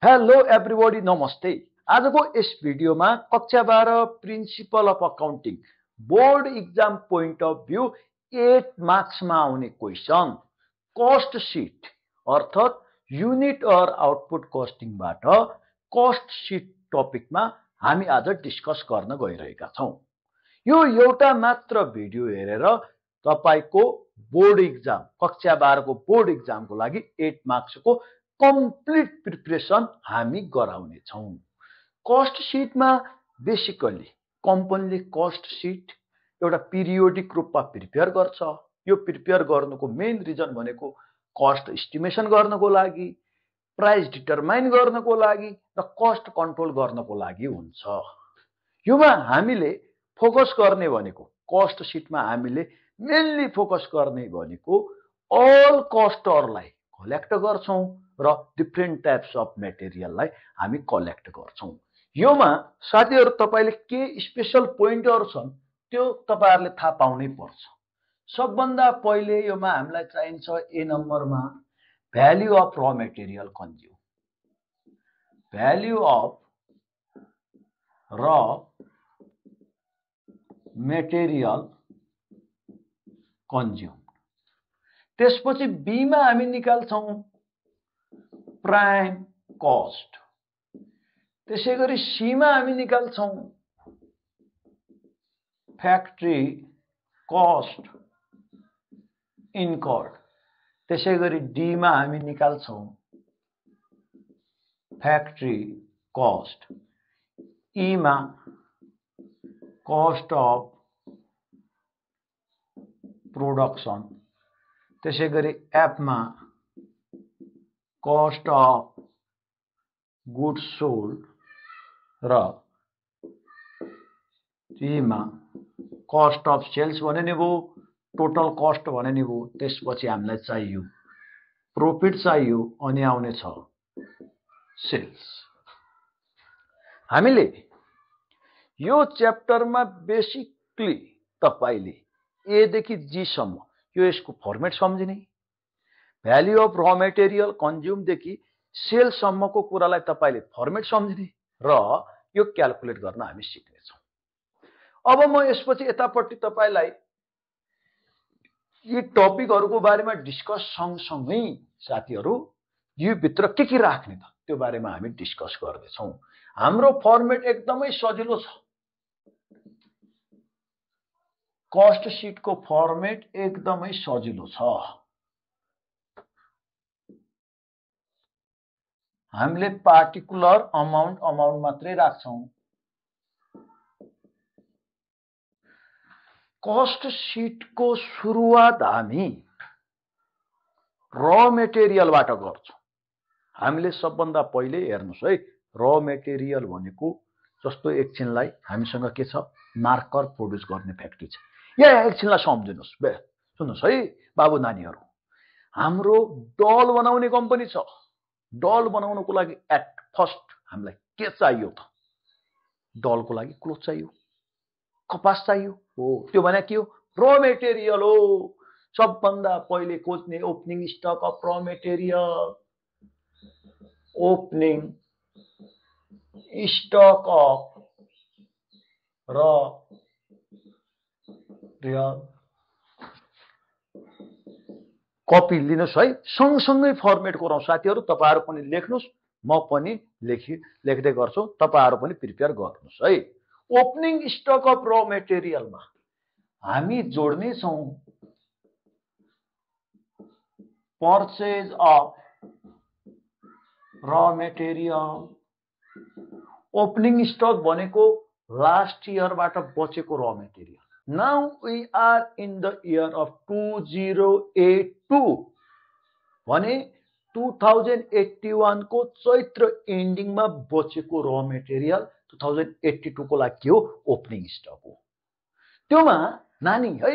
Hello everybody नमस्ते। आजको यस भिडियोमा कक्षा 12 principle of accounting board exam point of view 8 मार्क्समा आउने क्वेसन कस्ट सिट अर्थात् युनिट अर आउटपुट कस्टिङबाट कस्ट सिट टपिकमा हामी आज डिस्कस गर्न गइरहेका छौं। यो एउटा मात्र भिडियो हेरेर तपाईको बोर्ड इक्जाम कक्षा 12 को बोर्ड इक्जामको लागि 8 मार्क्सको कम्प्लिट प्रिपरेसन हामी गराउने छौं। कस्ट सिटमा बेसिकली कम्पनीले कस्ट सिट एउटा पिरियोडिक रूपमा प्रिपेयर गर्छ। यो प्रिपेयर गर्नुको मेन रिजन भनेको कस्ट एस्टिमेसन गर्नको लागि, प्राइस डिटरमाइन गर्नको लागि र कस्ट कन्ट्रोल गर्नको लागि हुन्छ। योमा हामीले फोकस गर्ने भनेको कस्ट सिटमा हामीले मेनली फोकस गर्ने भनेको अल कस्टहरुलाई कलेक्ट गर्छौं र डिफरेन्ट टाइप्स अफ मेटेरियललाई हामी कलेक्ट गर्छौं। योमा साथीहरु तपाईले के स्पेशल पोइन्टहरु छन् त्यो तपाईहरुले थाहा पाउनै पर्छ। सबभन्दा पहिले योमा हामीलाई चाहिन्छ ए नम्बरमा value of raw material consume. Value of raw material consume. त्यसपछि बी मा हामी निकाल्छौं प्राइम कस्ट। त्यसैगरी सी मा हामी निकाल्छौं फ्याक्ट्री कस्ट इन्कर्ड। त्यसैगरी डी मा हामी निकाल्छौं फ्याक्ट्री कस्ट। ई मा कस्ट अफ प्रोडक्सन। त्यसैगरी एफ मा कस्ट अफ गुड्स सोल्ड र जी मा कस्ट अफ सेल्स भने नि भो, टोटल कस्ट भने नि भो। त्यसपछि हामीलाई चाहियो प्रॉफिट चाहियो अनि आउने छ सेल्स। हामीले यो च्याप्टरमा बेसिकली तपाईले ए देखि जी सम्म यो यसको format सम्झिने, value of raw material consume देखि सेल सम्मको कुरालाई तपाईले फर्मेट सम्झिने र यो क्याल्कुलेट गर्न हामी सिक्ने छौं। अब म यसपछि यतापट्टि तपाईलाई यी टपिकहरुको बारेमा डिस्कस सँगसँगै साथीहरु यो भित्र के राख्ने त त्यो बारेमा हामी डिस्कस गर्ने छौं। हाम्रो फर्मेट एकदमै सजिलो छ। कस्ट सिटको फर्मेट एकदमै सजिलो छ। हामीले पार्टिकुलर अमाउन्ट मात्रै राख्छौं। कस्ट सिटको सुरुवात हामी र मेटेरियलबाट गर्छौं। हामीले सबभन्दा पहिले हेर्नुस् है, र मेटेरियल भनेको जस्तो एकछिनलाई हामीसँग के छ, मार्कर प्रोड्युस गर्ने फ्याक्ट्री छ। यहाँ एकछिनलाई सम्झिनुस् बे, सुन्नुस् है बाबु नानीहरु। हाम्रो डल बनाउने कम्पनी छ। डल बनाउनको लागि एट फर्स्ट हामीलाई के चाहियो त? डलको लागि क्लोथ चाहियो, कपास चाहियो। हो, त्यो भने के हो? र मेटेरियल हो। सबभन्दा पहिले खोज्ने opening stock of raw material. Opening stock of र कपी लिनुस् है। सँगसँगै फर्मेट गरौँ साथीहरु। तपाईहरु पनि लेख्नुस्, म पनि लेख्दै गर्छु, तपाईहरु पनि प्रिपेयर गर्नुस् है। ओपनिङ स्टक अफ र मेटेरियलमा हामी जोड्ने छौं purchase of raw material. Opening stock भनेको लास्ट इयरबाट बचेको र material. Now we are in the year of 2082 भने 2081 को चैत्र एन्डिङमा बचेको र मेटेरियल 2082 को लागि के हो? ओपनिङ स्टक हो। त्योमा नानी है,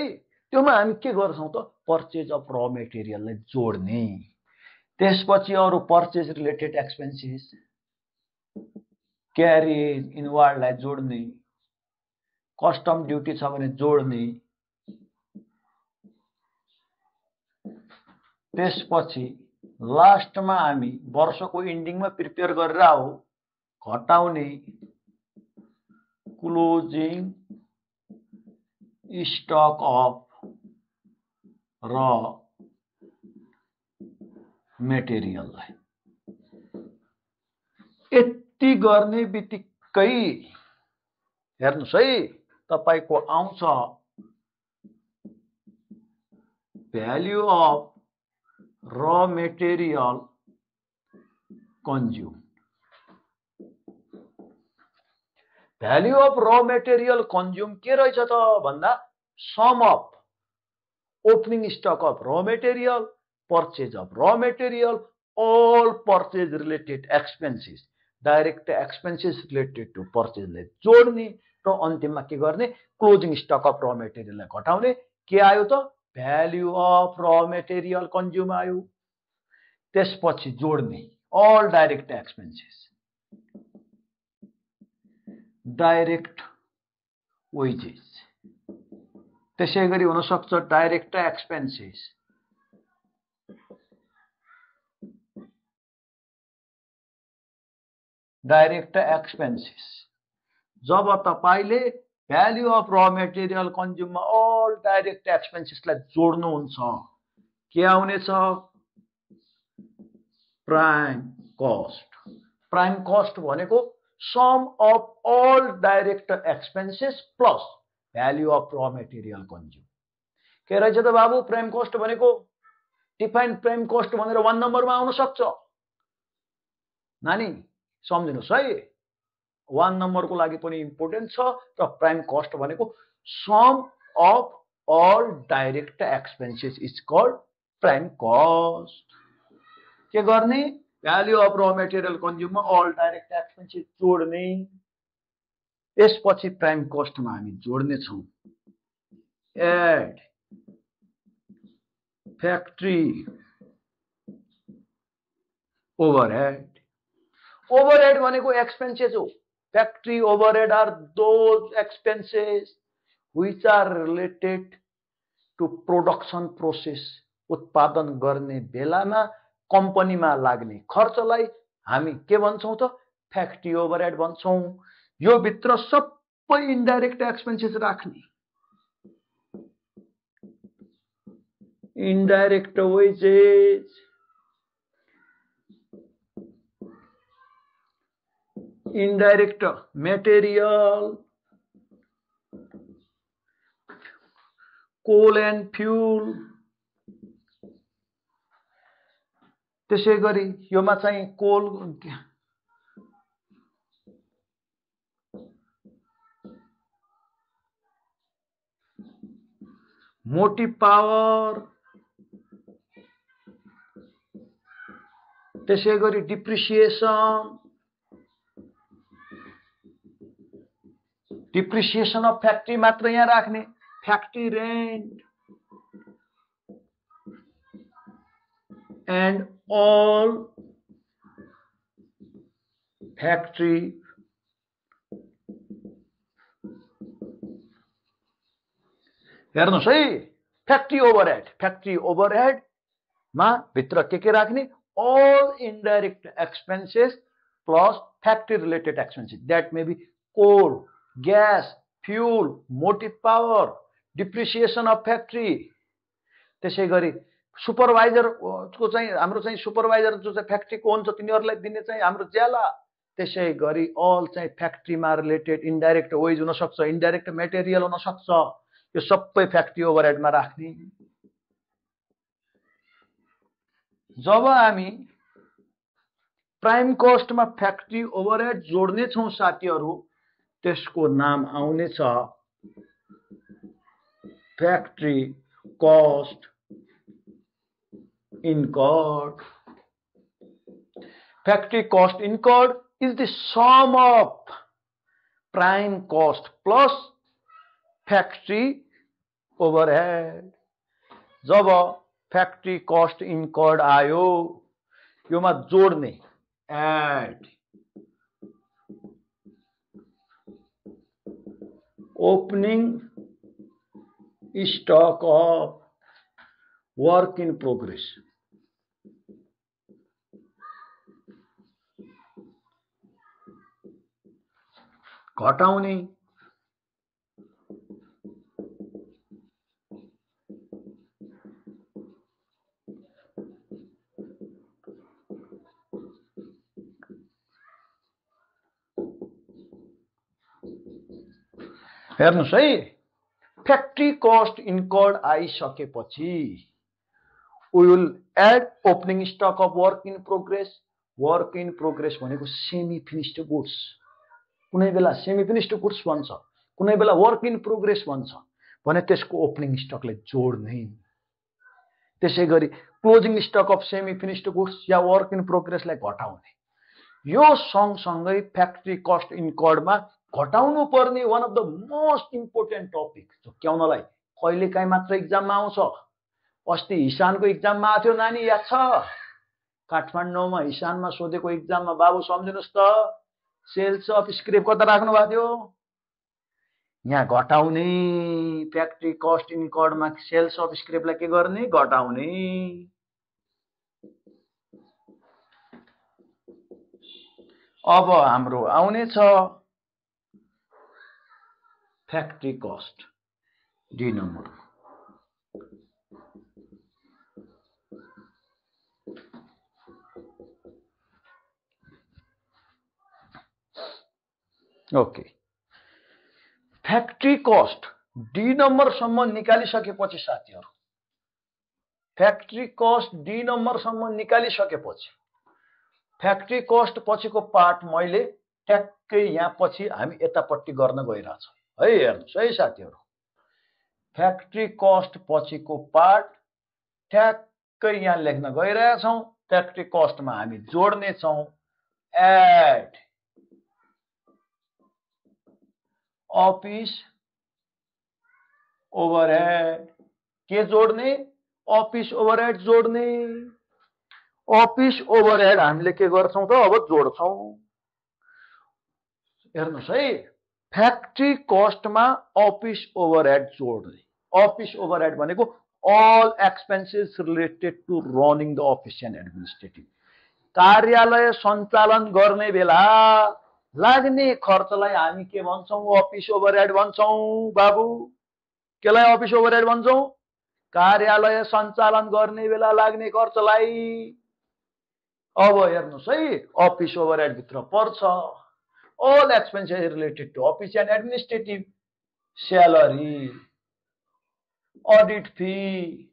त्योमा हामी के गर्छौं त? पर्चेज अफ र मेटेरियललाई जोड्ने। त्यसपछि अरु पर्चेज रिलेटेड एक्सपेन्सेस, क्यारेज इनवार्डलाई जोड्ने, कस्टम ड्युटी छ भने जोड्ने। त्यसपछि लास्टमा हामी वर्षको इन्डिङमा प्रिपेयर गरेर आऊ घटाउने क्लोजिङ स्टक अफ र मेटेरियललाई यति गर्ने बित्तिकै हेर्नुस् है तपाईको आउँछ value of raw material consume value of raw material consume के रहेछ त भन्दा sum of opening stock of raw material purchase of raw material all purchase related expenses direct expenses related to purchase ले जोड्ने र अन्तिममा के गर्ने क्लोजिङ स्टक अफ र मेटेरियललाई घटाउने के आयो त value of raw material consume आयो त्यसपछि जोड्ने all direct expenses direct wages त्यसैगरी हुन सक्छ डाइरेक्ट एक्सपेन्सेस डाइरेक्ट एक्सपेन्सेस जब तपाईले भ्याल्यु अफ र मेटेरियल कन्ज्युममा अल डाइरेक्ट एक्सपेन्सेसलाई जोड्नुहुन्छ के आउनेछ प्राइम कस्ट भनेको sum of all direct expenses plus value of raw material consume के रहेछ त बाबु प्राइम कस्ट भनेको डिफाइन प्राइम कस्ट भनेर 1 नम्बरमा आउन सक्छ नानी सम्झिनुस् है 1 नम्बरको लागि पनि इम्पोर्टेन्ट छ र प्राइम कस्ट भनेको sum of all direct expenses is called prime cost के गर्ने भ्याल्यु अफ र मेटेरियल कन्ज्युममा अल डाइरेक्ट एक्सपेन्सेस जोड्ने यसपछि प्राइम कस्टमा हामी जोड्ने छौं एड फ्याक्ट्री ओभरहेड भनेको एक्सपेन्सेस हो factory overhead are those expenses which are related to production process उत्पादन गर्ने बेलामा कम्पनीमा लाग्ने खर्चलाई हामी के भन्छौं त फ्याक्ट्री ओभरहेड भन्छौं यो भित्र सबै इन्डाइरेक्ट एक्सपेन्सेस राख्ने indirect wages indirect material coal and fuel त्यसैगरी योमा चाहिँ कोल मोटिभ पावर त्यसैगरी डिप्रिसिएसन अफ फ्याक्ट्री मात्र यहाँ राख्ने factory rent and all factory हेर्नुस् है फ्याक्ट्री ओभरहेड मा भित्र के राख्ने all indirect expenses plus factory related expenses that may be coal, gas, fuel, motive power, depreciation of factory त्यसैगरी सुपरवाइजर को चाहिँ हाम्रो चाहिँ सुपरवाइजर जो चाहिँ फ्याक्ट्रीको हुन्छ तिनीहरुलाई दिने चाहिँ हाम्रो ज्याला त्यसैगरी अल चाहिँ फ्याक्ट्रीमा रिलेटेड इन्डाइरेक्ट वेज हुन सक्छ इन्डाइरेक्ट मेटेरियल हुन सक्छ यो सबै फ्याक्ट्री ओभरहेडमा राख्ने जब हामी प्राइम कस्टमा फ्याक्ट्री ओभरहेड जोड्ने छौं साथीहरु त्यसको नाम आउने छ factory cost incurred factory cost incurred is the sum of prime cost plus factory overhead. जब factory cost incurred आयो योमा जोड्ने add opening stock of work in progress घटाउने हेर्नुस् है फ्याक्ट्री कस्ट इन्कर्ड आइसकेपछि we will add opening stock of work in progress भनेको semi finished goods कुनै बेला सेमी फिनिश्ड गुड्स भन्छ कुनै बेला वर्क इन प्रोग्रेस भन्छ भने त्यसको ओपनिङ स्टकलाई जोड्ने त्यसैगरी closing stock of semi finished goods या वर्क इन प्रोग्रेसलाई घटाउने यो सँगसँगै फ्याक्ट्री कस्ट इन्कर्डमा घटाउनु पर्ने one of the most important topic झुक्क्याउनलाई कहिलेकाहीँ मात्र इक्जाममा आउँछ अस्ति हिसानको इक्जाममा आथ्यो नानी याद छ काठमाडौँमा हिसानमा सोधेको इक्जाममा बाबु सम्झिनुस् त सेल्स अफ स्क्रैप कता राख्नु भएको थियो यहाँ घटाउने फ्याक्ट्री कस्ट इन्कर्डमा सेल्स अफ स्क्रैपलाई के गर्ने घटाउने अब हाम्रो आउने छ factory cost D number okay factory cost D नम्बरसम्म निकालिसकेपछि साथीहरु फ्याक्ट्री कस्ट डी नम्बरसम्म निकालिसकेपछि फ्याक्ट्री कस्ट पछिको पार्ट मैले ट्याक्कै यहाँ पछि हामी यतापट्टि गर्न गइरहेछौँ है हेर्नुस् है साथीहरु फ्याक्ट्री कस्ट पछिको पार्ट ट्याक्कै यहाँ लेख्न गइरहेछौँ फ्याक्ट्री कस्टमा हामी जोड्ने छौँ एड अफिस ओभरहेड के जोड्ने अफिस ओभरहेड जोड्ने अफिस ओभरहेड हामीले के गर्छौं त अब जोड्छौं हेर्नुस् है फ्याक्ट्री कस्टमा अफिस ओभरहेड जोड्ने अफिस ओभरहेड भनेको all expenses related to running the office and administrative कार्यालय सञ्चालन गर्ने बेला लाग्ने खर्चलाई हामी के भन्छौं अफिस ओभरहेड भन्छौं बाबु केलाई अफिस ओभरहेड भन्छौं कार्यालय सञ्चालन गर्ने बेला लाग्ने खर्चलाई अब हेर्नुस् है अफिस ओभरहेड भित्र पर्छ all expenses related to office and administrative salary audit fee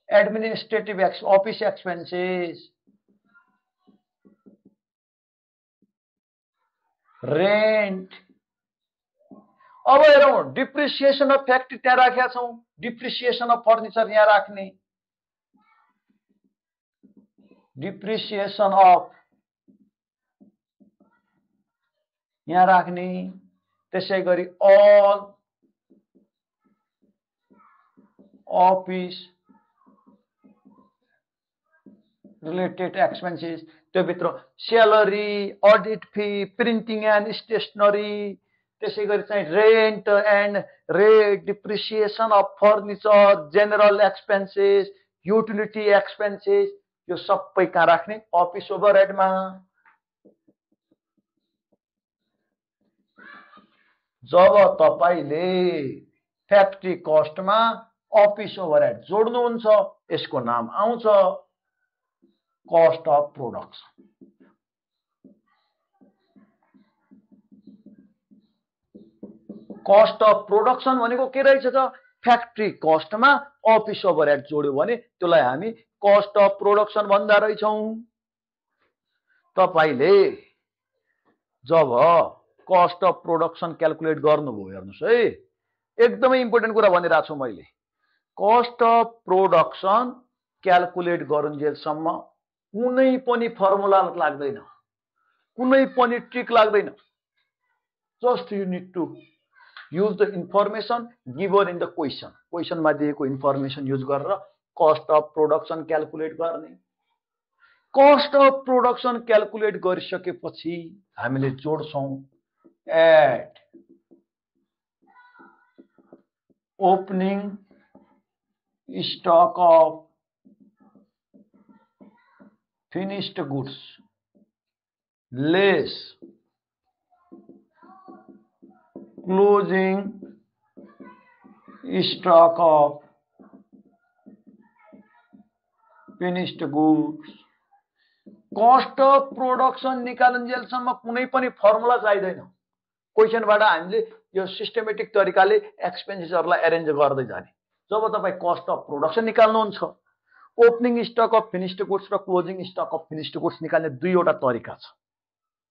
administrative office expenses rent अब हेरौं डिप्रिसिएसन अफ फ्याक्ट्री त्यहाँ राखेका छौं डिप्रिसिएसन अफ फर्निचर यहाँ राख्ने डिप्रिसिएसन अफ यहाँ राख्ने त्यसैगरी all office related expenses त्यो भित्र salary audit fee printing and stationery त्यसैगरी चाहिँ rent and rate depreciation of furniture general expenses utility expenses यो सबै कहाँ राख्ने अफिस ओभरहेडमा जब तपाईले फ्याक्ट्री कस्टमा अफिस ओभरहेड जोड्नुहुन्छ यसको नाम आउँछ cost of production cost of production भनेको के रहेछ त फ्याक्ट्री कस्टमा अफिस ओभरहेड जोड्यो भने त्यसलाई हामी कस्ट अफ प्रोडक्सन भन्दा रहेछौं तपाईले जब कस्ट अफ प्रोडक्सन क्याल्कुलेट गर्नुभयो हेर्नुस् है एकदमै इम्पोर्टेन्ट कुरा भनिरहेको छु मैले कस्ट अफ प्रोडक्सन क्याल्कुलेट गरुन्जेलसम्म कुनै पनि फर्मुला लाग्दैन कुनै पनि ट्रिक लाग्दैन just you need to use the information given in the question मा दिएको इन्फर्मेसन युज गरेर कस्ट अफ प्रोडक्सन क्याल्कुलेट गर्ने कस्ट अफ प्रोडक्सन क्याल्कुलेट गरिसकेपछि हामीले जोड्छौं add opening stock of finished goods less closing stock of finished goods. Cost of production निकालुन्जेलसम्म कुनै पनि formula चाहिँदैन। क्वेसनबाट हामीले यो सिस्टमेटिक तरिकाले एक्सपेन्डिचरलाई एरेन्ज गर्दै जाने। जब तपाईँ कस्ट अफ प्रोडक्सन निकाल्नुहुन्छ, opening stock of finished goods र closing stock of finished goods निकाल्ने दुईवटा तरिका छ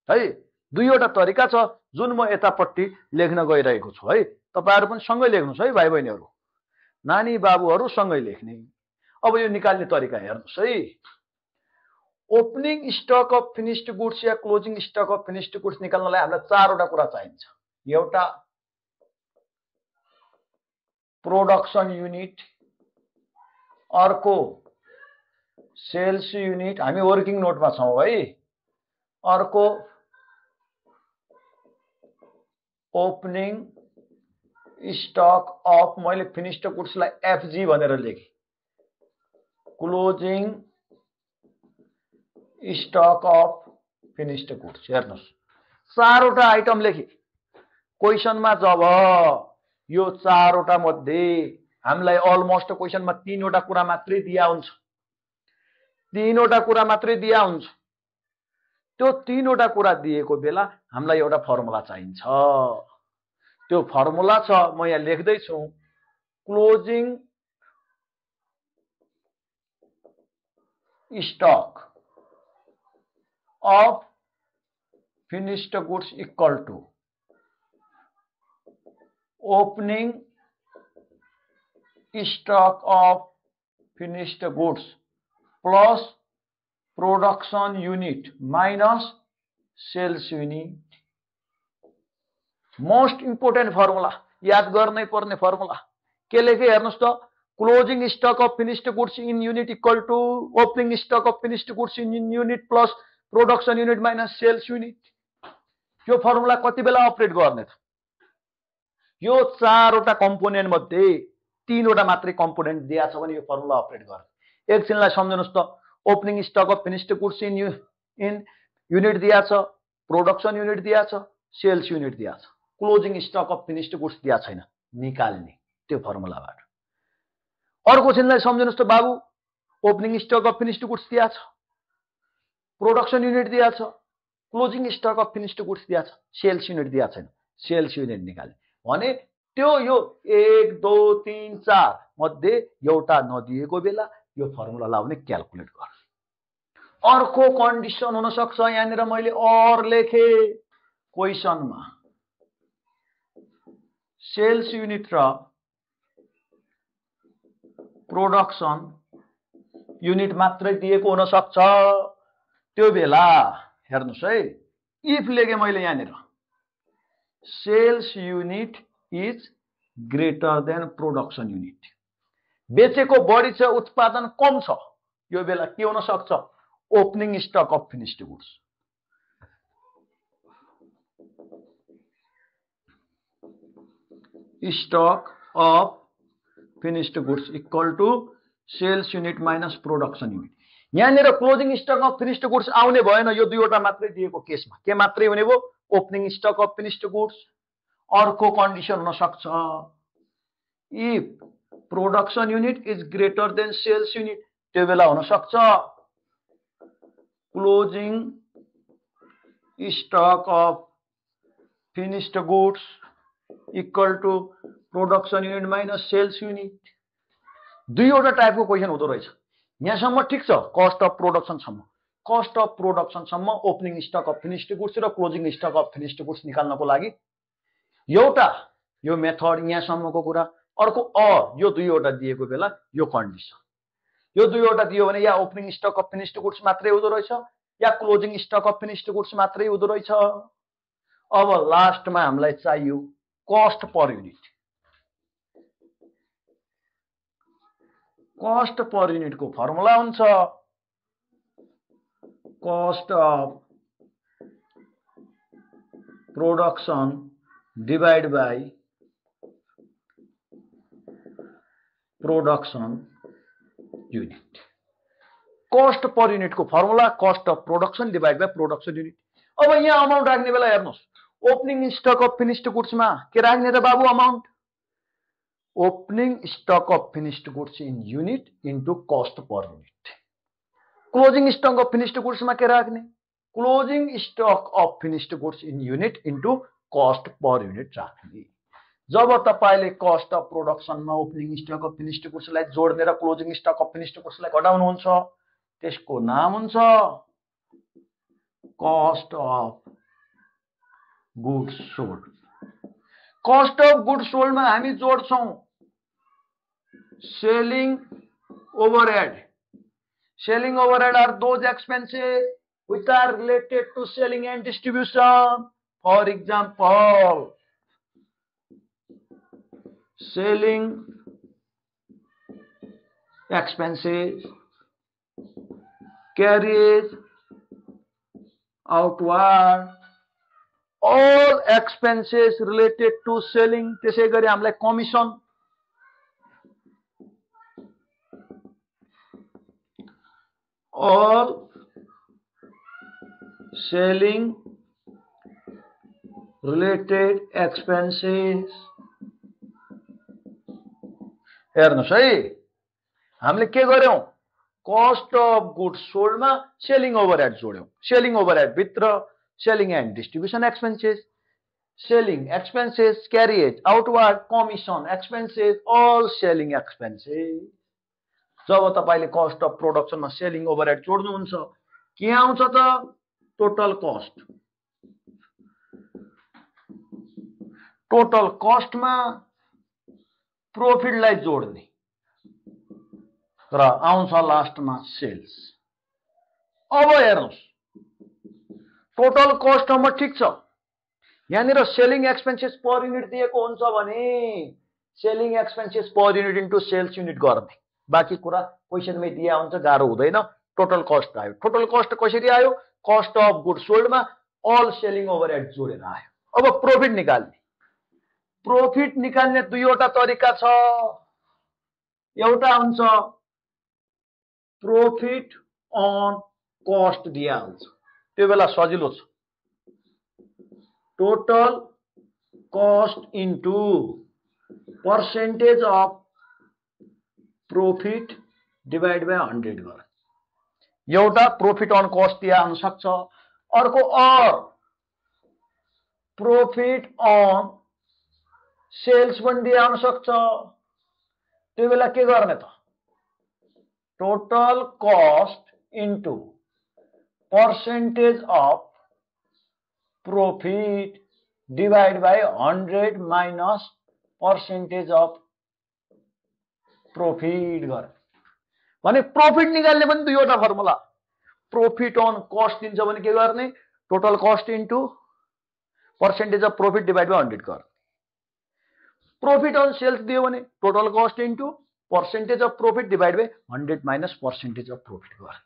है। दुईवटा तरिका छ जुन म यतापट्टि लेख्न गइरहेको छु है। तपाईहरु पनि सँगै लेख्नुस् है भाइ बहिनीहरु, नानी बाबुहरु सँगै लेख्ने। अब यो निकाल्ने तरिका हेर्नुस् है। Opening stock of finished goods या closing stock of finished goods निकाल्नलाई हामीलाई चारवटा कुरा चाहिन्छ। एउटा प्रोडक्सन युनिट, अर्को सेल्स युनिट, हामी वर्किङ नोटमा छौं है, अर्को ओपनिङ स्टक अफ, मैले फिनिश्ड गुड्सलाई एफजी भनेर लेखेँ, closing stock of finished goods. हेर्नुस्, चारवटा आइटम लेखे। क्वेसनमा जब यो चारवटा मध्ये हामीलाई अलमोस्ट क्वेसनमा तीनवटा कुरा मात्रै दिया हुन्छ, तीनवटा कुरा मात्रै दिया हुन्छ। त्यो तीनवटा कुरा दिएको बेला हामीलाई एउटा फर्मुला चाहिन्छ। त्यो फर्मुला छ, म यहाँ लेख्दै छु, closing stock of finished goods equal to opening stock of finished goods plus production unit minus sales unit. Most important formula, याद गर्नै पर्ने फर्मुला के लेखे हेर्नुस् त, closing stock of finished goods in unit equal to opening stock of finished goods in unit plus production unit minus sales unit. यो formula कति बेला अपरेट गर्ने त? यो चारवटा कम्पोनेन्ट मध्ये तीनवटा मात्रै कम्पोनेन्ट दिया छ भने यो फर्मुला अपरेट गर्ने। एकछिनलाई सम्झनुस् त, opening stock of finished goods in unit दिया छ, प्रोडक्सन युनिट दिया छ, सेल्स युनिट दिया छ, closing stock of finished goods दिया छैन, निकाल्ने त्यो फर्मुलाबाट। अर्को छिनलाई सम्झनुस् त बाबु, opening stock of finished goods दिया छ, प्रोडक्सन युनिट दिया छ, closing stock of finished goods दिया छ, सेल्स युनिट दिया छैन, सेल्स युनिट निकाल्ने भने त्यो यो 1 2 3 4 मध्ये एउटा नदिएको बेला यो फर्मुला लाउने क्याल्कुलेट गर्ने। अर्को कन्डिसन हुन सक्छ, यहाँनिर मैले और लेखे क्वेसनमा सेल्स युनिट र प्रोडक्सन युनिट मात्रै दिएको हुन सक्छ। त्यो बेला हेर्नुस् है, इफ लेखे मैले यहाँनिर sales unit is greater than production unit, बेचेको बढी छ, उत्पादन कम छ, यो बेला के हुन सक्छ? Opening stock of finished goods stock of finished goods equal to sales unit minus production unit. यहाँनिर closing stock of finished goods आउने भएन, यो दुईवटा मात्रै दिएको केसमा के मात्रै हुने भयो? Opening stock of finished goods. अर्को कन्डिसन हुन सक्छ, if production unit is greater than sales unit, त्यो बेला हुन सक्छ closing stock of finished goods equal to production unit minus sales unit. दुईवटा टाइपको क्वेसन हुँदो रहेछ। यहाँसम्म ठिक छ, कस्ट अफ प्रोडक्सनसम्म। कस्ट अफ प्रोडक्सनसम्म opening stock of finished goods र closing stock of finished goods निकाल्नको लागि एउटा यो मेथड, यहाँसम्मको कुरा। अर्को यो दुईवटा दिएको बेला यो कन्डिसन, यो दुईवटा दियो भने या opening stock of finished goods मात्रै हुँदो रहेछ या closing stock of finished goods मात्रै हुँदो रहेछ। अब लास्टमा हामीलाई चाहियो cost per unit. Cost per युनिटको फर्मुला हुन्छ cost of production divide by production unit. Cost per unit को formula cost of production divide by production unit. अब यहाँ अमाउन्ट राख्ने बेला हेर्नुस्, ओपनिङ स्टक अफ फिनिश्ड गुड्समा के राख्ने त बाबु amount opening stock of finished goods in unit into cost per unit closing stock of finished गुड्समा के राख्ने closing stock of finished goods in unit into cost per unit राख्ने जब तपाईले कस्ट अफ प्रोडक्सनमा ओपनिङ स्टक अफ फिनिश्ड गुड्सलाई जोड्ने र क्लोजिङ स्टक अफ फिनिश्ड गुड्सलाई घटाउनुहुन्छ त्यसको नाम हुन्छ cost of goods sold cost of goods sold में हामी जोड्छौं selling overhead are those expenses which are related to selling and distribution. For example, selling expenses, carriage outward, all expenses related to selling. त्यसै गरी हामीलाई commission all selling related expenses हेर्नुस् है हामीले के गर्यौं कस्ट अफ गुड्स सोल्ड मा selling overhead जोड्यौं सेलिङ ओभरहेड भित्र selling and distribution expenses carriage outward commission expenses all selling expenses जब तपाईले कस्ट अफ प्रोडक्सनमा सेलिङ ओभरहेड जोड्नुहुन्छ के आउँछ त टोटल कस्ट में प्रॉफिट लाई जोड्ने र आउँछ लास्ट में सेल्स अब हेर्नुस् टोटल कस्ट में ठीक छ यहाँनिर सेलिङ एक्सपेन्सेस पर युनिट दिएको हुन्छ भने selling expenses per unit into sales unit गर्ने बाँकी कुरा क्वेशनमै दिया हुन्छ गाह्रो हुँदैन टोटल कस्ट आयो टोटल कस्ट कसरी आयो कस्ट अफ गुड्स सोल्ड में अल सेलिङ ओभरहेड जोडेर आयो अब प्रॉफिट निकाल्ने दुईवटा तरिका छ एउटा हुन्छ प्रॉफिट अन कस्ट दिइहाल्छ त्यो बेला सजिलो छ total cost into percentage of profit divide by 100 गर एउटा प्रॉफिट अन कस्ट दिया हुन सक्छ अर्को प्रॉफिट अन सेल्स पनि दिया हुन सक्छ त्यो बेला के गर्ने त total cost into percentage of profit divide by 100 minus percentage of profit गर भने प्रॉफिट निकाल्ने पनि दुईवटा फर्मुला प्रॉफिट अन कस्ट दिन्छ भने के गर्ने total cost into percentage of profit divide by 100 गर प्रॉफिट अन सेल्स दियो भने total cost into percentage of profit divide by 100 minus percentage of profit गर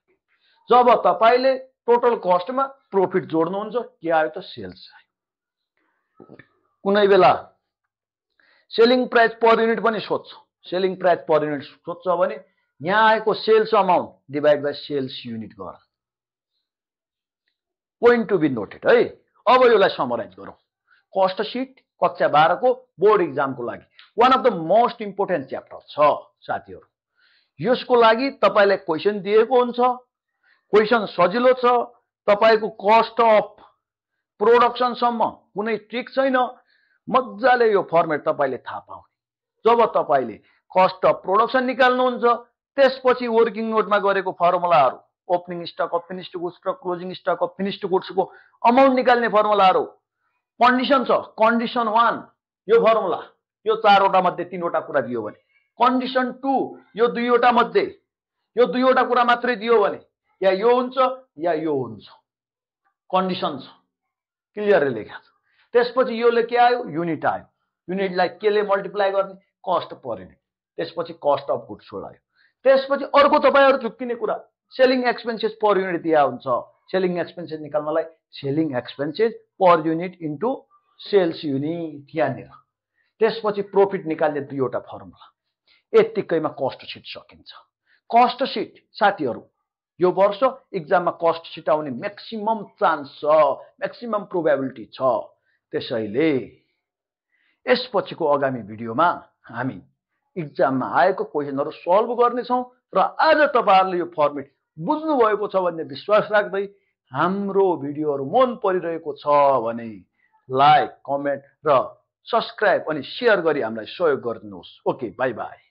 जब तपाईले टोटल कस्ट में प्रॉफिट जोड्नुहुन्छ के आयो त सेल्स आयो कुनै बेला सेलिङ प्राइस पर युनिट पनि सोध्छ सेलिङ प्राइस पर युनिट सोध्छ भने यहाँ आएको sales amount divide by sales unit गर पोइन्ट टु बी नोटेड है अब यसलाई समराइज गरौँ कस्ट शीट कक्षा 12 को बोर्ड एक्जाम को लागि one of the most important chapter छ साथीहरु यसको लागि तपाईलाई क्वेशन दिएको हुन्छ क्वेशन सजिलो छ तपाईको कस्ट अफ प्रोडक्सन सम्म कुनै ट्रिक छैन मज्जाले यो फर्मेट तपाईले थाहा पाउने जब तपाईले कस्ट अफ प्रोडक्सन निकाल्नुहुन्छ त्यसपछि वर्किङ नोटमा गरेको फर्मुलाहरु opening stock of finished goods र closing stock of finished goods को अमाउन्ट निकाल्ने फर्मुलाहरु कन्डिसन छ कन्डिसन 1 यो फर्मुला यो चारवटा मध्ये तीनवटा कुरा दियो भने कन्डिसन 2 यो दुईवटा कुरा मात्रै दियो भने या यो हुन्छ या यो हुन्छ कन्डिसन छ क्लियरली लेख्या छ त्यसपछि योले के आयो युनिट आयो युनिटलाई केले मल्टिप्लाई गर्ने कस्ट पर युनिट त्यसपछि कस्ट अफ गुड्स सोल्ड आयो त्यसपछि अर्को तपाईहरु चुक्किने कुरा सेलिङ एक्सपेन्सेस पर युनिट दिया हुन्छ सेलिङ एक्सपेन्सेस निकाल्नलाई selling expenses per unit into sales unit यहाँनिर त्यसपछि प्रॉफिट निकाल्ने दुईवटा फर्मुला यतिकैमा कस्ट शीट सकिन्छ कस्ट शीट साथीहरु यो वर्ष एक्जाममा कस्ट शीट आउने म्याक्सिमम चान्स छ म्याक्सिमम प्रोबेबिलिटी छ त्यसैले यसपछिको आगामी भिडियोमा हामी इक्जाममा आएको क्वेशनहरु सल्भ गर्नेछौं र आज तपाईहरुले यो फर्मेट बुझ्नु भएको छ भन्ने विश्वास राख्दै हाम्रो भिडियोहरु मन परिरहेको छ भने लाइक, कमेन्ट र सब्स्क्राइब अनि शेयर गरी हामीलाई सहयोग गर्नुहोस्। Okay, bye bye.